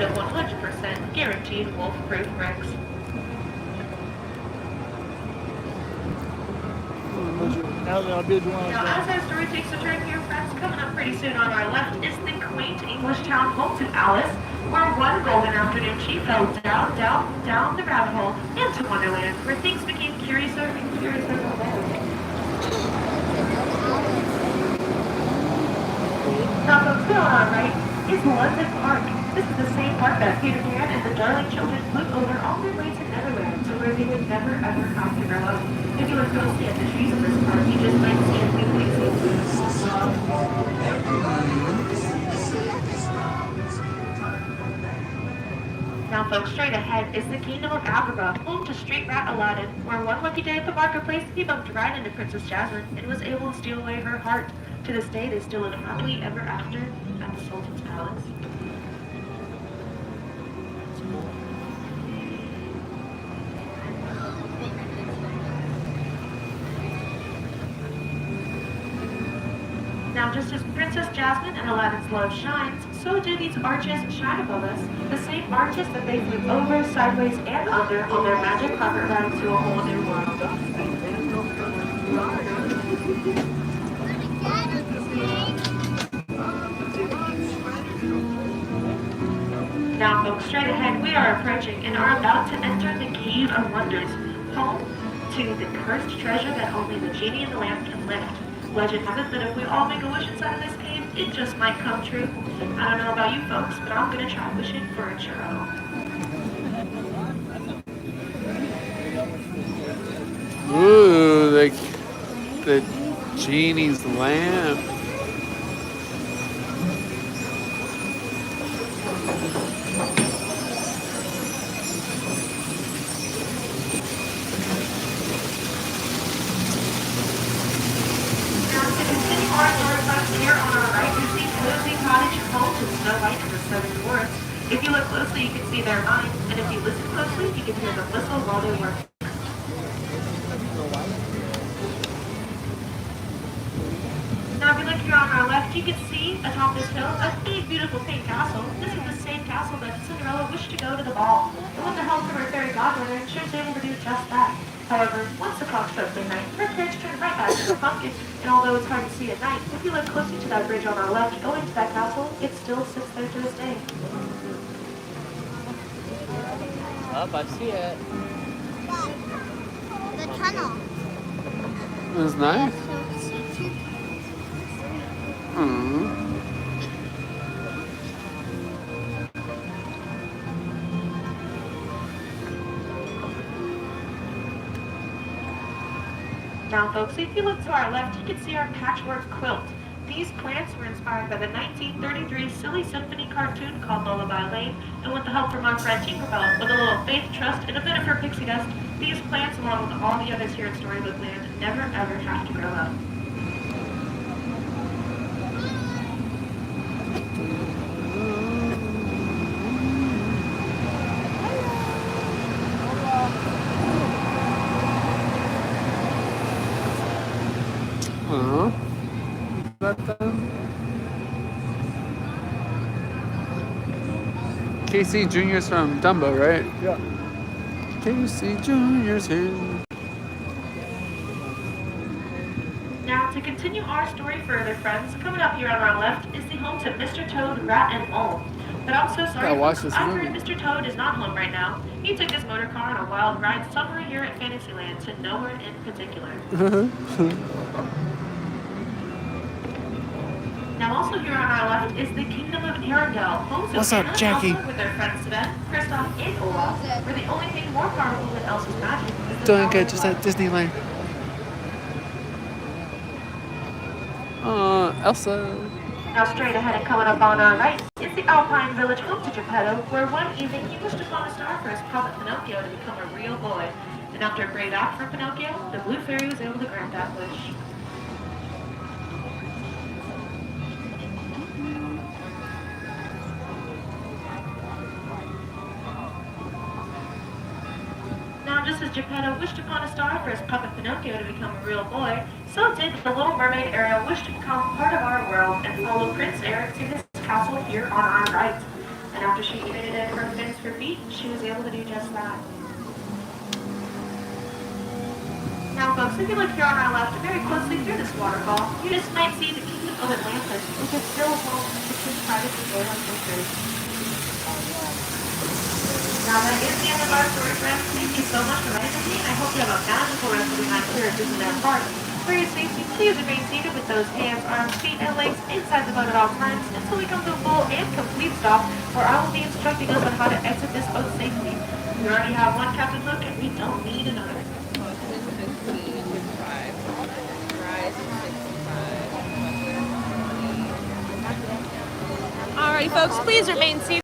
of 100% guaranteed wolf-proof bricks. Now, as our story takes a turn here, friends, coming up pretty soon on our left is the quaint English town home to Alice, where one golden afternoon she fell down the rabbit hole into Wonderland, where things became curiouser and curiouser from there. Now, folks, still on our right is London Park. This is the same park that Peter Pan and the darling children flew over on their way to Neverland, to where they would never ever have to grow up. If you look closely at the trees of this park, you just might see a few things. Now, folks, straight ahead is the Kingdom of Agrabah, home to Street Rat Aladdin, where one lucky day at the marketplace, he bumped right into Princess Jasmine and was able to steal away her heart. To this day, they still live happily ever after at the Sultan's palace. Now, just as Princess Jasmine and Aladdin's love shines, so do these arches shine above us. The same arches that they flew over, sideways, and under on their magic carpet ride to a whole new world. Now, folks, straight ahead, we are approaching and are about to enter the Cave of Wonders, home to the cursed treasure that only the genie in the lamp can lift. Legend has it that if we all make a wish inside of this cave, it just might come true. I don't know about you folks, but I'm going to try wishing for a churro. Ooh, the genie's lamp. Here on our right, we see cozy cottage home to Snow White and the Seven Dwarfs. If you look closely, you can see their minds, and if you listen closely, you can hear them whistle while they work. Now, if you look here on our left, you can see atop this hill a big, beautiful pink castle. This is the same castle that Cinderella wished to go to the ball. And with the help of her fairy godmother, she was able to do just that. However, once the clock struck midnight, her carriage turned right back to the pumpkin, and although it's hard to see at night, if you look closely to that bridge on our left going to that castle, it still sits there to this day. Oh, I see it. The tunnel. That's nice. Now, folks, if you look to our left, you can see our patchwork quilt. These plants were inspired by the 1933 silly symphony cartoon called Lullaby Lane, and with the help from our friend Tinkerbell, with a little faith, trust, and a bit of her pixie dust, these plants, along with all the others here in Storybook Land, never ever have to grow up. Casey Jr.'s from Dumbo, right? Yeah. Casey Jr.'s here. Now, to continue our story further, friends, coming up here on our left is the home to Mr. Toad, Rat, and Mole. But I'm so sorry, watch folks, this I'm movie. afraid Mr. Toad is not home right now. He took his motor car on a wild ride somewhere here at Fantasyland to nowhere in particular. Now, also here on our left is the Kingdom of Arendelle, home to What's up, Anna, Jackie? Elsa with their friends Sven, Kristoff, and Olaf, where the only thing more powerful than Elsa's magic is the Doing power good, of just love. at Disneyland. Elsa. Now, straight ahead and coming up on our right is the Alpine Village home to Geppetto, where one evening he wished upon a star for his puppet Pinocchio to become a real boy. And after a brave act for Pinocchio, the Blue Fairy was able to grant that wish. Now, just as Geppetto wished upon a star for his puppet Pinocchio to become a real boy, so did the Little Mermaid Ariel wish to become part of our world and follow Prince Eric to his castle here on our right. And after she created her feet, she was able to do just that. Now folks, if you look here on our left very closely through this waterfall, you just might see the Kingdom of Atlantis, which is still home to King Titus and Royal Sisters. Now that is the end of our story, friends. Thank you so much for riding with me. I hope you have a magical rest of your night here at Disneyland Park. For your safety, please remain seated with those hands, arms, feet, and legs inside the boat at all times until we come to a full and complete stop, where I will be instructing us on how to exit this boat safely. We already have one Captain Hook, and we don't need another. Alright folks, please remain seated.